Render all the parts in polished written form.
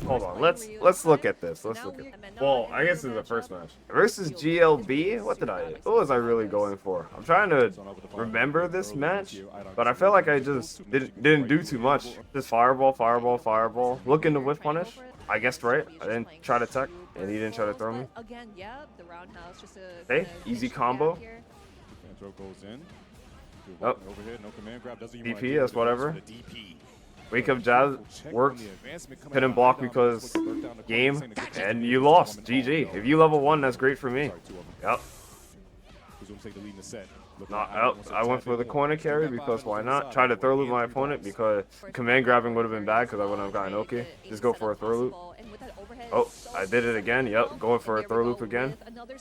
Hold on, let's look at this. Let's look at. Well, I guess this is the first match versus GLB. What was I really going for? I'm trying to remember this match, but I feel like I just didn't do too much. Just fireball, fireball, fireball. Looking to whiff punish. I guessed right. I didn't try to tech, and he didn't try to throw me. Okay, easy combo. Oh, DP, that's whatever. Wake up jab worked. Couldn't block because game, and you lost. GG. If you level 1, that's great for me. Yep. Not out. I went for the corner carry because why not? Tried to throw loop my opponent because command grabbing would have been bad because I wouldn't have gotten okay. Just go for a throw loop. Oh, I did it again. Yep, going for a throw loop again.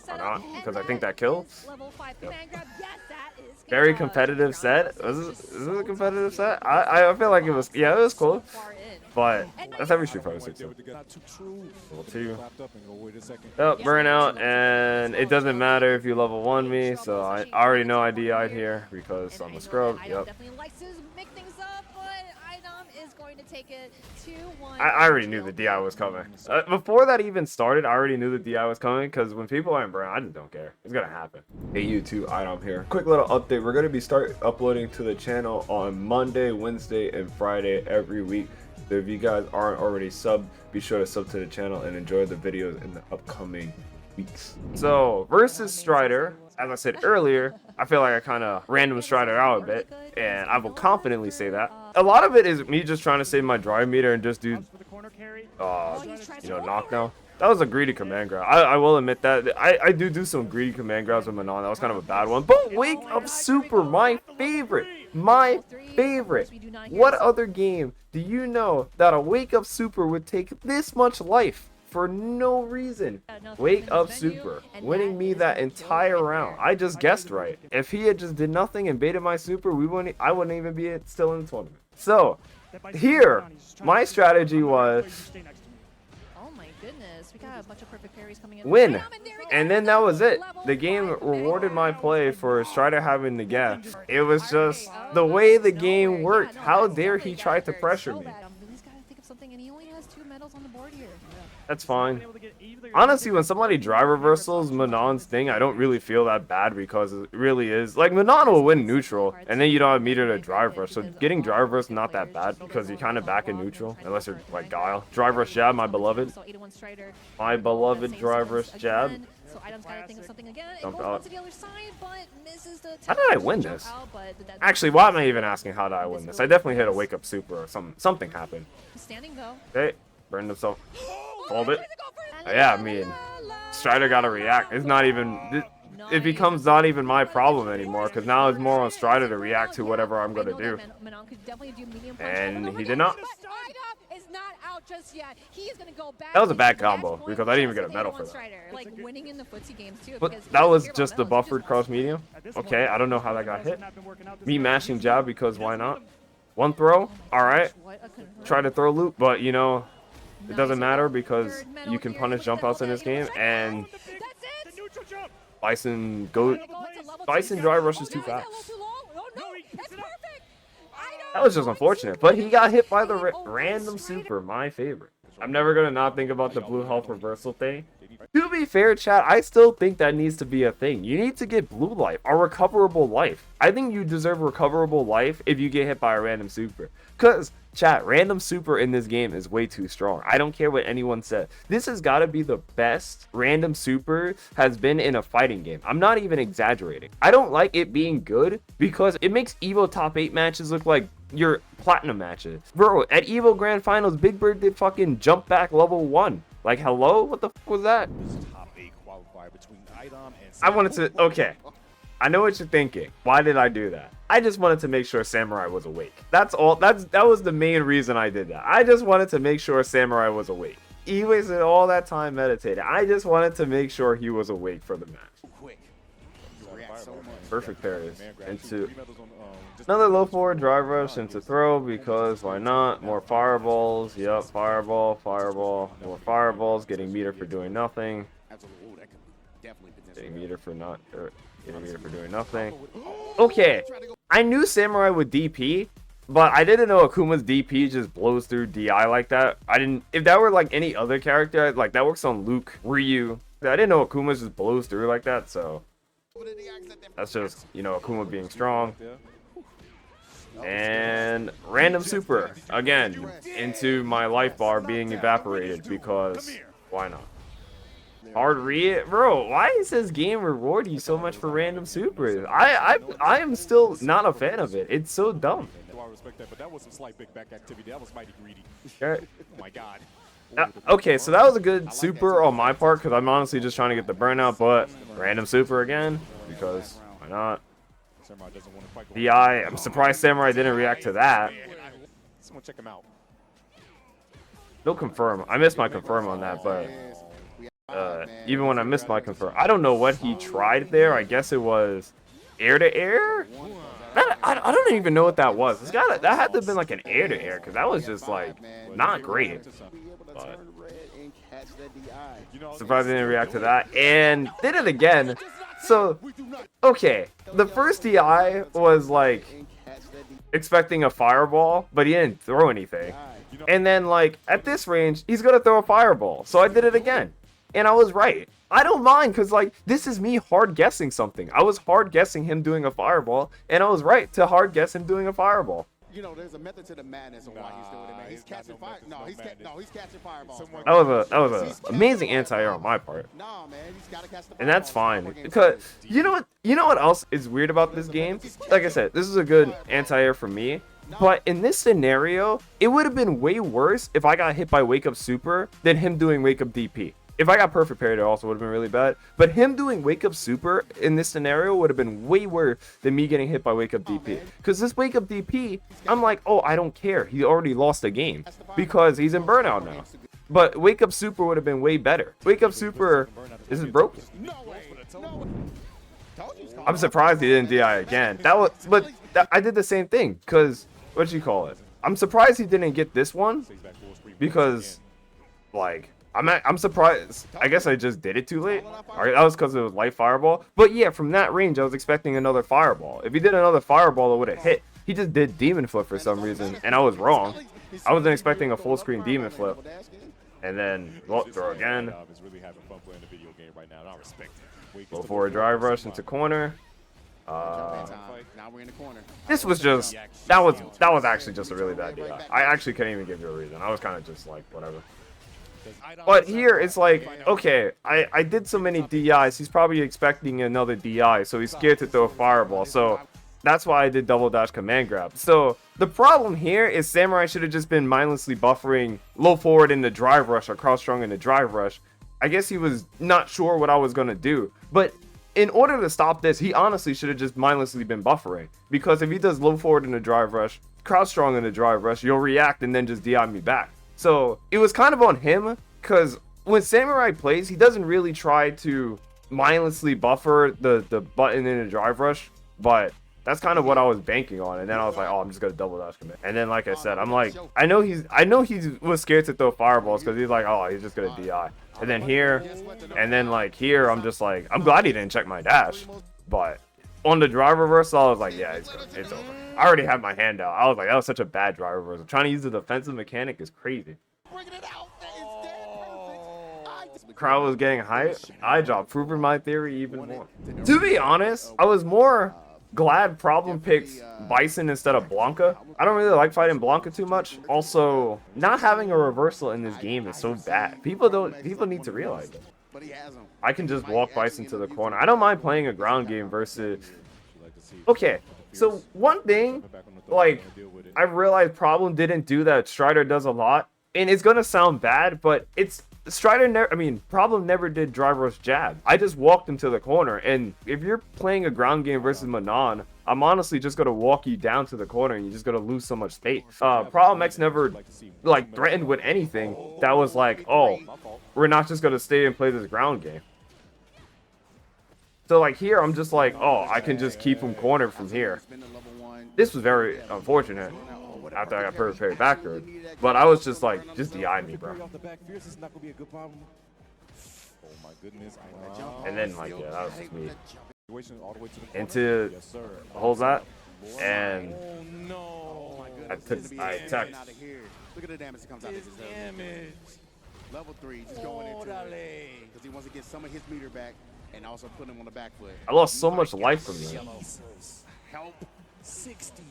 Why not? Because I think that kills. Yep. Very competitive set. Is this a competitive set? I feel like it was. Yeah, it was close. But that's every Street Fighter 6. Level 2. Oh, burnout, and it doesn't matter if you level 1 me, so I already know I DI'd here because I'm a scrub. Yep. I already knew the DI was coming. Before that even started, I already knew the DI was coming because when people aren't burnt, I just don't care. It's gonna happen. Hey YouTube, iDom here. Quick little update. We're gonna be uploading to the channel on Monday, Wednesday, and Friday every week. So if you guys aren't already subbed, be sure to sub to the channel and enjoy the videos in the upcoming weeks. So versus Strider, as I said earlier, I feel like I kind of random Strider out a bit, and I will confidently say that. A lot of it is me just trying to save my drive meter and just do, knockdown. That was a greedy command grab. I will admit that. I do some greedy command grabs with Manon. That was kind of a bad one. But Wake Up Super, my favorite. My favorite. What other game do you know that a Wake Up Super would take this much life for no reason? Wake Up Super, winning me that entire round. I just guessed right. If he had just did nothing and baited my super, I wouldn't even be still in the tournament. So, here, my strategy was win, and then that was it. The game rewarded my play for Strider having the gap. It was just the way the game worked. How dare he try to pressure me? That's fine. Honestly, when somebody drive reversals Manon's thing, I don't really feel that bad because it really is. Like, Manon will win neutral, and then you don't have meter to drive reverse. So getting drive reverse not that bad because you're kind of back in neutral, unless you're like Guile. Drive rush jab, my beloved. My beloved drive rush jab. Jump out. How did I win this? Actually, why am I even asking how did I win this? I definitely hit a wake up super or something happened. Okay, burned himself. Hold it. Yeah, I mean, Strider gotta react. It's not even. It becomes not even my problem anymore because now it's more on Strider to react to whatever I'm gonna do. And he did not. That was a bad combo because I didn't even get a medal for that. But that was just the buffered cross medium. Okay, I don't know how that got hit. Me mashing jab because why not? One throw. All right. Try to throw loop, but you know. It doesn't matter because you can punish jump outs in this game, and Bison drive rush is too fast. That was just unfortunate, but he got hit by the random super, my favorite. I'm never gonna not think about the blue health reversal thing. To be fair, chat, I still think that needs to be a thing. You need to get blue life, a recoverable life. I think you deserve recoverable life if you get hit by a random super. Because, chat, random super in this game is way too strong. I don't care what anyone said. This has got to be the best random super has been in a fighting game. I'm not even exaggerating. I don't like it being good because it makes Evo top 8 matches look like your platinum matches. Bro, at Evo Grand Finals, Big Bird did fucking jump back level 1. Like, hello? What the fuck was that? I wanted to... Okay. I know what you're thinking. Why did I do that? I just wanted to make sure Samurai was awake. That's all. That was the main reason I did that. I just wanted to make sure Samurai was awake. He wasted all that time meditating. I just wanted to make sure he was awake for the match. Perfect parries. Into another low forward drive rush into throw because why not? More fireballs. Yep, fireball, fireball. More fireballs. Getting meter for doing nothing. Getting meter for not. Getting meter for doing nothing. Okay, I knew Samurai would DP, But I didn't know Akuma's DP just blows through DI like that. I didn't. If that were like any other character, like that works on Luke, Ryu. I didn't know Akuma's just blows through like that. So that's just, you know, Akuma being strong. And random super again into my life bar being evaporated because why not? Hard read, bro. Why is this game reward you so much for random supers? I am still not a fan of it. It's so dumb. But that was some slight big back activity. That was mighty greedy. Okay. Oh my god. Okay, so that was a good super on my part because I'm honestly just trying to get the burnout, but random super again because why not? DI. I'm surprised Samurai didn't react to that. Someone check him out. No confirm. I missed my confirm on that, but even when I missed my confirm, I don't know what he tried there. I guess it was air to air. I don't even know what that was. That had to have been like an air to air because that was just like not great. But surprised they didn't react to that and did it again. So okay, the first DI was like expecting a fireball, but he didn't throw anything. And then like at this range, he's gonna throw a fireball. So I did it again, and I was right. I don't mind because like this is me hard guessing something. I was hard guessing him doing a fireball, and I was right to hard guess him doing a fireball. You know, there's a method to the madness on why he's doing it, man. He's catching fire. No, he's catching fireballs. That was a amazing anti-air on my part. No, man, he's gotta catch the fireball. And that's fine because you know what else is weird about this game? Like I said, this is a good anti-air for me. But in this scenario, it would have been way worse if I got hit by Wake Up Super than him doing Wake Up DP. If I got perfect parry, it also would have been really bad. But him doing Wake Up Super in this scenario would have been way worse than me getting hit by Wake Up DP. Because this Wake Up DP, I'm like, oh, I don't care. He already lost a game because he's in burnout now. But Wake Up Super would have been way better. Wake Up Super isn't broken. I'm surprised he didn't DI again. I did the same thing because, what'd you call it? I'm surprised he didn't get this one because, like, I'm surprised. I guess I just did it too late. Alright, that was because it was light fireball. But yeah, from that range, I was expecting another fireball. If he did another fireball, it would have hit. He just did demon flip for some reason, and I was wrong. I wasn't expecting a full screen demon flip. And then, well, throw again. Go for a drive rush into corner. This was just that was actually just a really bad DI. I actually couldn't even give you a reason. I was kind of just like whatever. But here it's like, okay, I did so many DIs. He's probably expecting another DI, so he's scared to throw a fireball. So that's why I did double dash command grab. So the problem here is Samurai should have just been mindlessly buffering low forward in the drive rush or cross strong in the drive rush. I guess he was not sure what I was gonna do, but in order to stop this, he honestly should have just mindlessly been buffering, because if he does low forward in the drive rush, cross strong in the drive rush, you'll react and then just DI me back. So it was kind of on him, because when Samurai plays, he doesn't really try to mindlessly buffer the button in the drive rush, but that's kind of what I was banking on. And then I was like, oh, I'm just gonna double dash commit. And then, like I said, I'm like, I know he was scared to throw fireballs because he's like, oh, he's just gonna DI. And then here, and then like here, I'm just like, I'm glad he didn't check my dash. But on the drive reversal, I was like, yeah, it's over. I already had my hand out. I was like, that was such a bad drive reversal. Trying to use the defensive mechanic is crazy. Crowd was getting hyped. I dropped, proving my theory even more. To be honest, I was more glad Problem picked Bison instead of Blanca. I don't really like fighting Blanca too much. Also, not having a reversal in this game is so bad. People need to realize it. I can just walk Bison to the corner. I don't mind playing a ground game versus... Okay, so one thing, like, I realized Problem didn't do that Strider does a lot. And it's gonna sound bad, but it's... Problem never did drive rush jab. I just walked him to the corner, and if you're playing a ground game versus Manon, I'm honestly just gonna walk you down to the corner, and you're just gonna lose so much space. Problem X never like threatened with anything that was like, oh, we're not just gonna stay and play this ground game. So like here, I'm just like, oh, I can just keep him cornered from here. This was very unfortunate after I got perfect parry backward, but I was just like, just DI me, bro. And then like, yeah, that was just me. Into holds that, and I tech. Out of here. Look at the damage that comes out of His this. damage. Level 3, just going into it. Because he wants to get some of his meter back and also put him on the back foot. I lost so much life from you. Help. 60.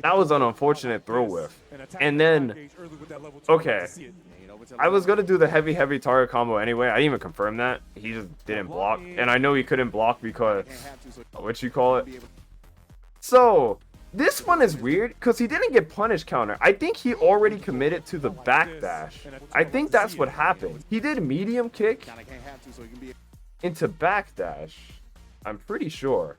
That was an unfortunate throw whiff. And then, okay, I was going to do the heavy target combo anyway. I didn't even confirm that. He just didn't block. And I know he couldn't block because, what you call it? So, this one is weird because he didn't get punish counter. I think he already committed to the backdash. I think that's what happened. He did medium kick into backdash. I'm pretty sure.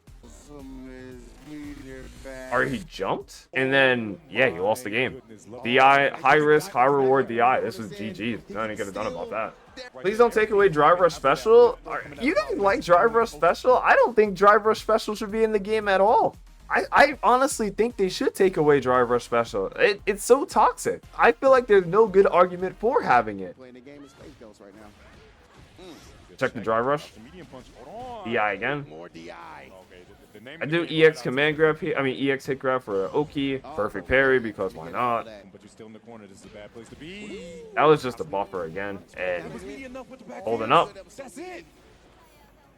Or he jumped and then yeah, he lost the game. DI, high risk, high reward DI. This was GG. Nothing he could have done about that. Please don't take away drive rush special. You guys like drive rush special? I don't think drive rush special should be in the game at all. I honestly think they should take away drive rush special. It's so toxic. I feel like there's no good argument for having it. Check the drive rush. DI again. I do EX command grab here. I mean EX hit grab for Oki. Perfect parry because why not? That was just a buffer again and holding up.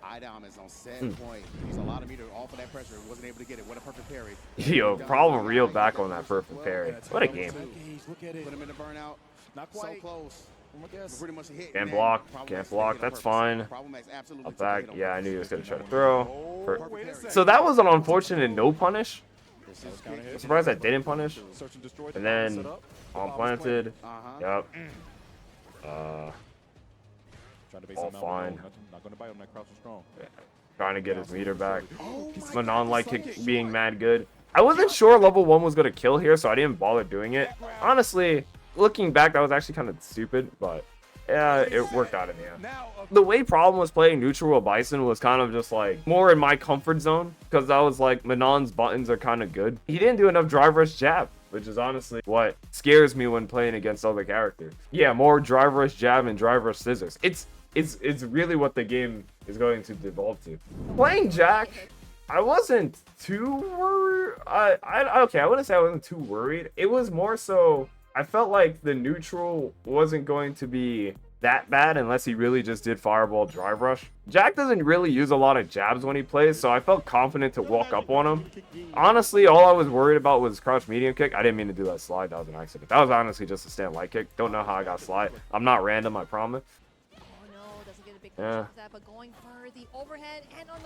iDom is on set point. He's a lot of meter off of that pressure. Wasn't able to get it. What a perfect parry. Yo, problem reeled back on that perfect parry. What a game. Put him in the burnout. Not quite. So close. Pretty much hit. Can't block. Can't block. That's fine. Up back. Yeah, I knew he was going to try to throw. So that was an unfortunate no punish. I'm surprised I didn't punish. And then on planted. Yep. All fine. Trying to get his meter back. Manon like kick being mad good. I wasn't sure level 1 was going to kill here, so I didn't bother doing it. Honestly, looking back, that was actually kind of stupid, but yeah, it worked out in the end. The way Problem was playing neutral with Bison was kind of just like more in my comfort zone because I was like, Manon's buttons are kind of good. He didn't do enough drive rush jab, which is honestly what scares me when playing against other characters. Yeah, more drive rush jab and drive rush scissors. It's really what the game is going to devolve to. Playing Jack, I wasn't too worried. Okay, I wouldn't say I wasn't too worried. It was more so I felt like the neutral wasn't going to be that bad unless he really just did fireball drive rush. Jack doesn't really use a lot of jabs when he plays, so I felt confident to walk up on him. Honestly, all I was worried about was crouch medium kick. I didn't mean to do that slide. That was an accident. That was honestly just a stand light kick. Don't know how I got slide. I'm not random, I promise. Yeah.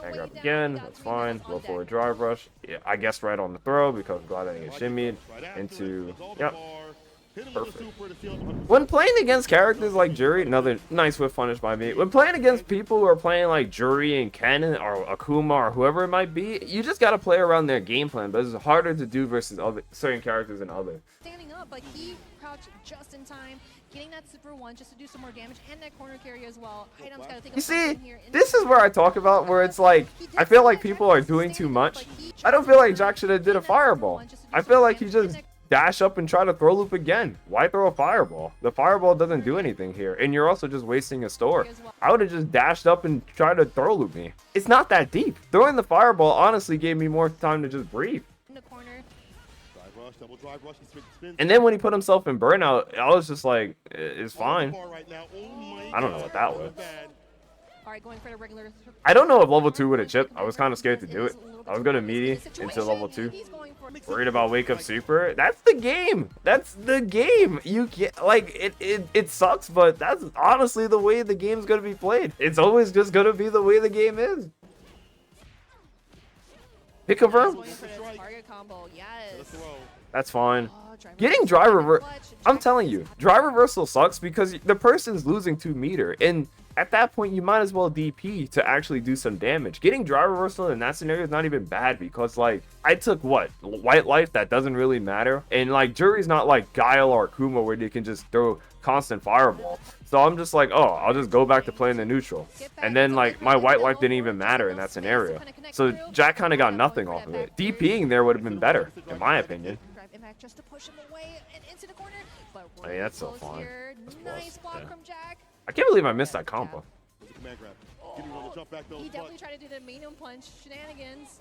I grab again. That's fine. Low forward drive rush. Yeah, I guessed right on the throw because I'm glad I didn't get shimmied into. Yep. Perfect. When playing against characters like Jury, another nice whiff punish by me. When playing against people who are playing like Jury and Ken or Akuma or whoever it might be, you just gotta play around their game plan. But it's harder to do versus other certain characters than others. Standing up, but he crouched just in time, getting that super one just to do some more damage and that corner carry as well. iDom's gotta think you see, this is where I talk about where it's like I feel like people are doing too much. I don't feel like Jack should have did a fireball. I feel like he just dash up and try to throw loop again. Why throw a fireball? The fireball doesn't do anything here, and you're also just wasting a store. I would have just dashed up and tried to throw loop me. It's not that deep. Throwing the fireball honestly gave me more time to just breathe. And then when he put himself in burnout, I was just like, it's fine. I don't know what that was. I don't know if level 2 would have chipped. I was kind of scared to do it. I was going to meaty into level 2. Worried about wake up super. That's the game. That's the game. You get like it sucks, but that's honestly the way the game's going to be played. It's always just going to be the way the game is. Hit confirm. That's fine. Getting drive reversal, I'm telling you, drive reversal sucks because the person's losing 2 meter, and at that point you might as well DP to actually do some damage. Getting drive reversal in that scenario is not even bad because like I took what white life that doesn't really matter, and like Jury's not like Guile or Kuma where they can just throw constant fireball. So I'm just like, oh, I'll just go back to playing the neutral, and then like my white life didn't even matter in that scenario. So Jack kind of got nothing off of it. DPing there would have been better in my opinion. Just to push him away and into the corner. But I mean, that's so fine. Nice block from Jack. I can't believe I missed that combo. He definitely tried to do the medium punch shenanigans.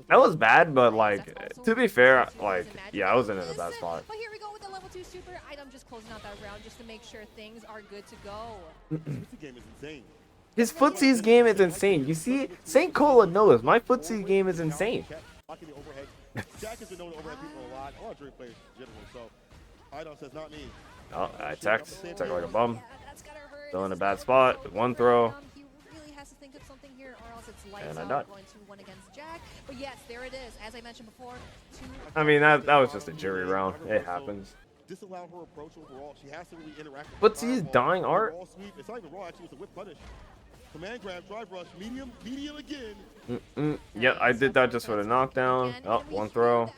That was bad, but like, to be fair, like, yeah, I wasn't in a bad spot. But here we go with the level 2 super. iDom just closing out that round just to make sure things are good to go. This game is insane. His footsies game is insane. You see, St. Cola knows my footsie game is insane. Blocking the overhead. Jack has been known to overhead people a lot. A lot of Drake players generally. So iDom says not me. Oh, I text like a bum. Yeah, that's gotta hurt. Still in a bad spot. One throw. He really has to think of something here, or else it's lights And I out died. going 2-1 against Jack. But yes, there it is. As I mentioned before, I mean, that was just a jury round. It happens. Disallow her approach overall. She has to really interact with What's the his fireball. dying art? Raw sweep. It's not even raw, actually. It's a whip punish. Command grab, drive rush, medium again. Yeah, I did that just for the knockdown. Oh, one throw.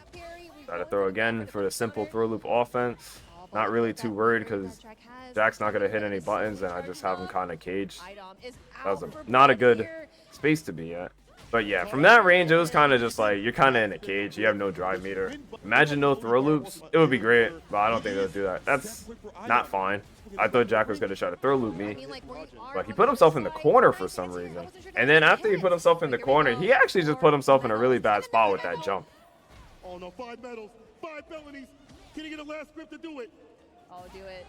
Try to throw again for the simple throw loop offense. Not really too worried because Jack's not going to hit any buttons, and I just have him kind of caged. That was not a good space to be at. But yeah, from that range, it was kind of just like, you're kind of in a cage. You have no drive meter. Imagine no throw loops. It would be great, but I don't think they'll do that. That's not fine. I thought Jack was going to try to throw loop me, but he put himself in the corner for some reason. And then after he put himself in the corner, he actually just put himself in a really bad spot with that jump. Oh no, 5 medals, 5 felonies. Can he get a last grip to do it? Oh, do it.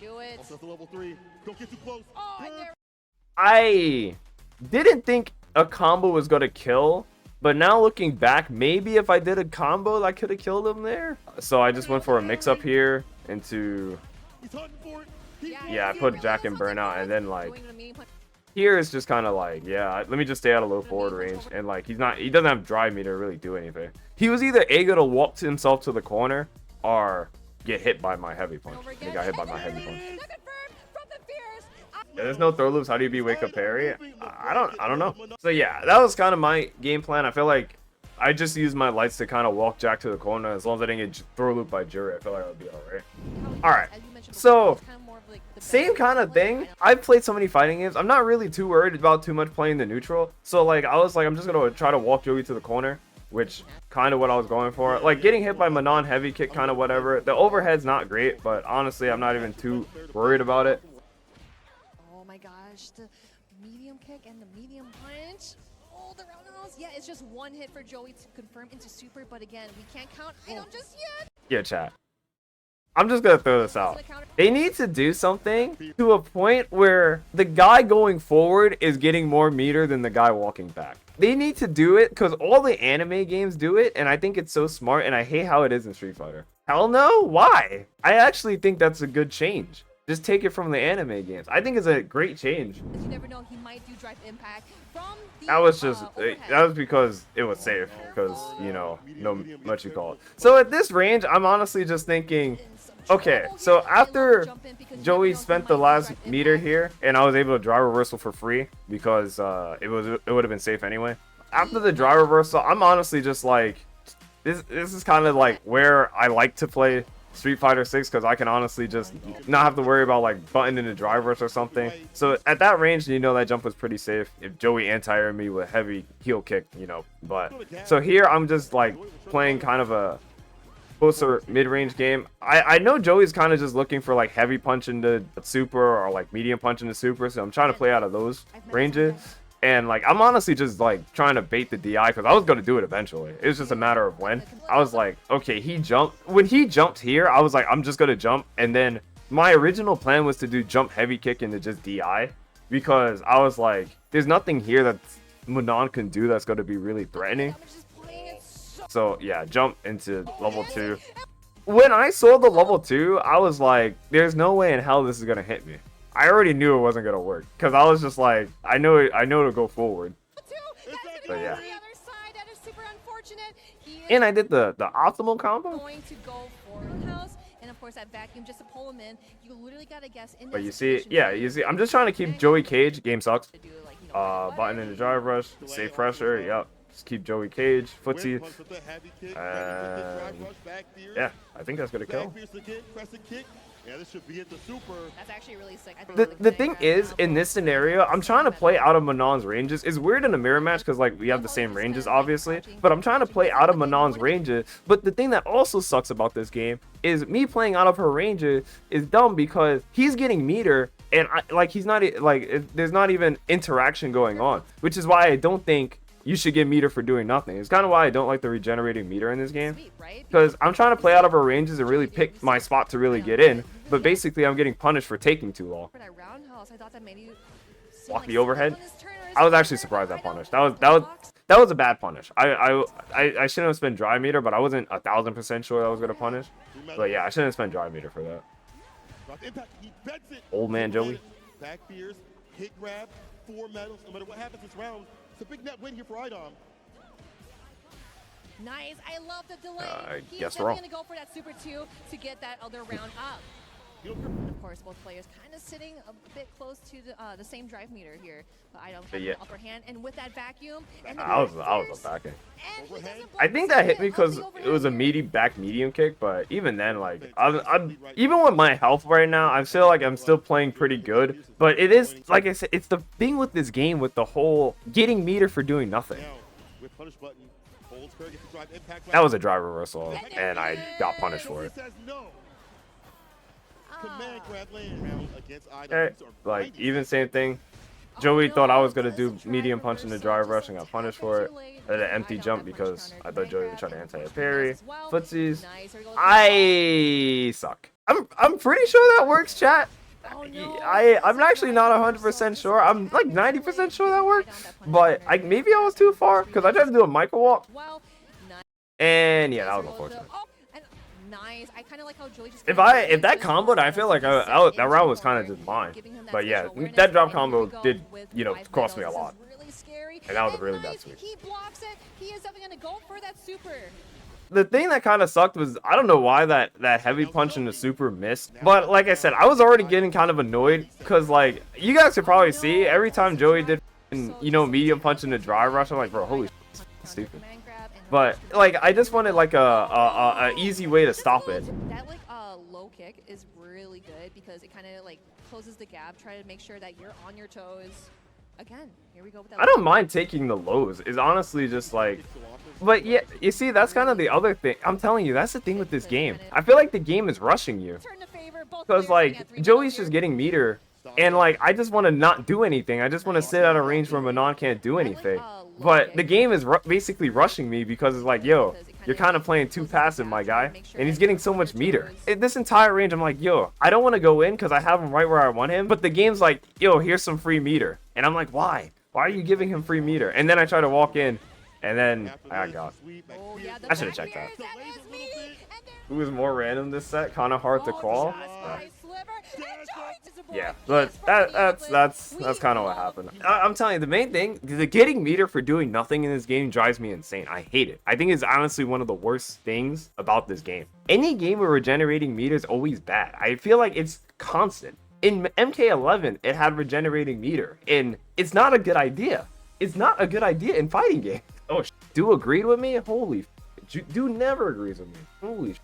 Do it. Also, that's a level 3. Don't get too close. Oh, and there. I didn't think a combo was going to kill, but now looking back, maybe if I did a combo, I could have killed him there. So I just went for a mix-up here into... He's hunting for it. Yeah, I put Jack in burnout, and then like here it's just kind of like, yeah, let me just stay out of low forward range, and like he doesn't have drive meter to really do anything. He was either gonna walk to himself to the corner or get hit by my heavy punch. He got hit by my heavy punch. Yeah, there's no throw loops. How do you be wake up parry? I don't know. So yeah, that was kind of my game plan. I feel like I just used my lights to kind of walk Jack to the corner. As long as I didn't get throw loop by Jury, I feel like I would be alright. Alright, so same kind of thing. I've played so many fighting games. I'm not really too worried about too much playing the neutral. So like I was like, I'm just gonna try to walk Joey to the corner, which kind of what I was going for. Like getting hit by Manon heavy kick, kind of whatever. The overhead's not great, but honestly, I'm not even too worried about it. Oh my gosh, the medium kick and the medium punch. Oh, the roundhouse. Yeah, it's just one hit for Joey to confirm into super, but again, we can't count iDom just yet. Yeah, chat. I'm just gonna throw this out. They need to do something to a point where the guy going forward is getting more meter than the guy walking back. They need to do it because all the anime games do it, and I think it's so smart, and I hate how it is in Street Fighter. Hell no, why? I actually think that's a good change. Just take it from the anime games. I think it's a great change. You never know, he might do drive impact from the That was just that was because it was safe, because you know, no much you call it. So at this range, I'm honestly just thinking, okay, so after Joey spent the last meter here, and I was able to drive reversal for free because it would have been safe anyway. After the drive reversal, I'm honestly just like, this is kind of like where I like to play Street Fighter 6 because I can honestly just not have to worry about like button into drivers or something. So at that range, you know, that jump was pretty safe if Joey anti-aired me with heavy heel kick, you know. But so here I'm just like playing kind of a closer mid-range game. I know Joey's kind of just looking for like heavy punch into super or like medium punch into super, so I'm trying to play out of those ranges. And like I'm honestly just like trying to bait the DI because I was gonna do it eventually. It was just a matter of when. I was like, okay, he jumped. When he jumped here, I was like, I'm just gonna jump. And then my original plan was to do jump heavy kick into just DI because I was like, there's nothing here that Manon can do that's gonna be really threatening. So yeah, jump into level 2. When I saw the level 2, I was like, there's no way in hell this is gonna hit me. I already knew it wasn't gonna work because I was just like, I know to go forward. But yeah. And I did the optimal combo. Going to go for roundhouse, and of course that vacuum just to pull him in. You literally gotta guess in. But you see, yeah, you see, I'm just trying to keep Joey cage. Game sucks. Button into drive rush, safe pressure. Yep. Just keep Joey cage, footsie. Yeah, I think that's gonna kill. Yeah, this should be at the super. That's actually really sick. The thing is, in this scenario, I'm trying to play out of Manon's ranges. It's weird in a mirror match because like we have the same ranges, obviously. But I'm trying to play out of Manon's ranges. But the thing that also sucks about this game is me playing out of her ranges is dumb because he's getting meter and he's not like there's not even interaction going on, which is why I don't think you should get meter for doing nothing. It's kind of why I don't like the regenerating meter in this game. Sweet, right? Because I'm trying to play out of our ranges and really pick my spot to really get in. But basically, I'm getting punished for taking too long. For that roundhouse, I thought that maybe Block the overhead. I was actually surprised that punish. That was a bad punish. I shouldn't have spent dry meter, but I wasn't 1,000% sure I was gonna punish. But yeah, I shouldn't have spent dry meter for that. Old man Joey. Back fears, hit grab, 4 medals. No matter what happens this round, it's a big net win here for iDom. Nice. I love the delay. I He's guess definitely wrong. going to go for that super 2 to get that other round up. You know, Of course, both players kind of sitting a bit close to the same drive meter here, but iDom has Yeah. the upper hand, and with that vacuum, and the I was backstairs, a backing. and he doesn't I block think the that hit spin me of because the it was a overhand. back medium kick, but even then, like, I'm even with my health right now, I feel like I'm still playing pretty good. But it is, like I said, it's the thing with this game with the whole getting meter for doing nothing. now with punish button, holds fair, gets the drive impact. That was a drive reversal, and I got punished for it. Says no. Ah. Command grab land round against iDom. Eh, These are like, grinding. even same thing. Joey thought I was gonna do medium punch in the drive rush and got punished for it. I did an empty jump because I thought Joey would try to anti-parry. Footsies. I suck. I'm pretty sure that works, chat. I'm actually not 100% sure. I'm like 90% sure that worked, but maybe I was too far because I tried to do a micro walk, Well, and yeah, that was unfortunate. Oh, and nice. I kind of like how Joey just If that comboed, I feel like that round was kind of just mine. But yeah, that drop combo did, you know, cost me a lot. And that was a really bad sweep. He blocks it. He is definitely going to go for that super. The thing that kind of sucked was I don't know why that heavy punch in the super missed, but like I said, I was already getting kind of annoyed because like you guys could probably see every time Joey did, you know, medium punch in the dry rush, I'm like, bro, holy shit, it's stupid. But like I just wanted like a easy way to stop it. That like low kick is really good because it kind of like closes the gap. Try to make sure that you're on your toes. Again, here we go with that. I don't mind taking the lows. It's honestly just like, but yeah, you see, that's kind of the other thing. I'm telling you, that's the thing with this game. I feel like the game is rushing you Turn to favor both because players like at 3 Joey's medals just here. getting meter, and like I just want to not do anything. I just want to sit at a range where Manon can't do anything. But the game is basically rushing me because it's like, yo, you're kind of playing too passive, my guy. And he's getting so much meter. This entire range, I'm like, yo, I don't want to go in because I have him right where I want him. But the game's like, yo, here's some free meter. And I'm like, why? Why are you giving him free meter? And then I try to walk in, and then I got. Oh, yeah, the I should have back checked that. airs, is meaty, and there- Who was more random this set? Kind of hard to Oh, call. just nice sliver, and Joey to support. Yeah, but Yes, that's kind of what happened. I'm telling you, the main thing, the getting meter for doing nothing in this game drives me insane. I hate it. I think it's honestly one of the worst things about this game. Any game where regenerating meter is always bad. I feel like it's constant. In MK11, it had regenerating meter, and it's not a good idea. It's not a good idea in fighting games. Oh, do agree with me? Holy, do never agrees with me. Holy.